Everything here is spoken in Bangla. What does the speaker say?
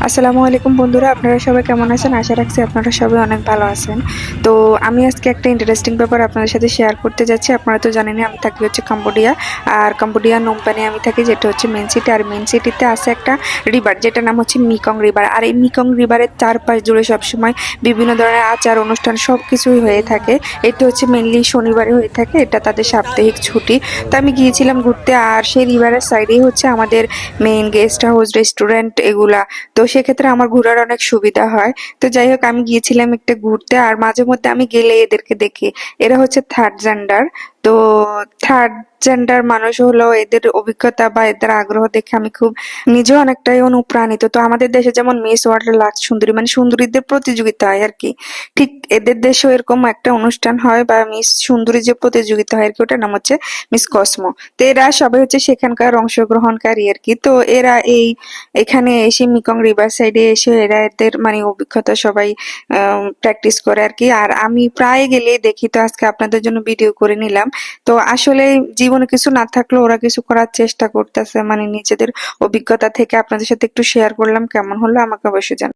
আসসালামু আলাইকুম বন্ধুরা, আপনারা সবাই কেমন আছেন? আশা রাখছি আপনারা সবাই অনেক ভালো আছেন। তো আমি আজকে একটা ইন্টারেস্টিং ব্যাপার আপনাদের সাথে শেয়ার করতে যাচ্ছি। আপনারা তো জানেনই আমি থাকি হচ্ছে কাম্বোডিয়া। আর কাম্বোডিয়া নোমপানে আমি থাকি, যেটা হচ্ছে মেইন সিটি। আর মেইন সিটিতে আছে একটা রিভার, যেটার নাম হচ্ছে মিকং রিভার। আর এই মিকং রিভারের চারপাশ জুড়ে সবসময় বিভিন্ন ধরনের আচার অনুষ্ঠান সবকিছুই হয়ে থাকে। এটা হচ্ছে মেইনলি শনিবারে হয়ে থাকে, এটা তাদের সাপ্তাহিক ছুটি। তো আমি গিয়েছিলাম ঘুরতে, আর সেই রিভারের সাইডেই হচ্ছে আমাদের মেইন গেস্ট হাউস, রেস্টুরেন্ট এগুলা। তো সেক্ষেত্রে আমার ঘোরার অনেক সুবিধা হয়। তো যাই হোক, আমি গিয়েছিলাম একটা ঘুরতে, আর মাঝে মধ্যে আমি গেলে এদেরকে দেখি। এরা হচ্ছে থার্ড জেন্ডার। তো থার্ড জেন্ডার মানুষ হলো, এদের অভিজ্ঞতা বা এদের আগ্রহ দেখে আমি খুব নিজেও অনেকটাই অনুপ্রাণিত। তো আমাদের দেশে যেমন মিস ওয়ার্ল্ড লাক্স সুন্দরী, মানে সুন্দরীদের প্রতিযোগিতা হয় আর কি, ঠিক এদের দেশেও এরকম একটা অনুষ্ঠান হয় বা মিস সুন্দরী যে প্রতিযোগিতা হয় আর কি, ওটার নাম হচ্ছে মিস কসমো। তো এরা সবাই হচ্ছে সেখানকার অংশগ্রহণকারী আর কি। তো এরা এখানে এসে মিকং রিভার সাইডে এসে এরা এদের মানে অভিজ্ঞতা সবাই প্র্যাকটিস করে আর কি। আর আমি প্রায় গেলেই দেখি, তো আজকে আপনাদের জন্য ভিডিও করে নিলাম। তো আসলে জীবনে কিছু না থাকলেও ওরা কিছু করার চেষ্টা করতেছে, মানে নিজেদের অভিজ্ঞতা থেকে আপনাদের সাথে একটু শেয়ার করলাম। কেমন হলো আমাকে অবশ্যই জানাবেন।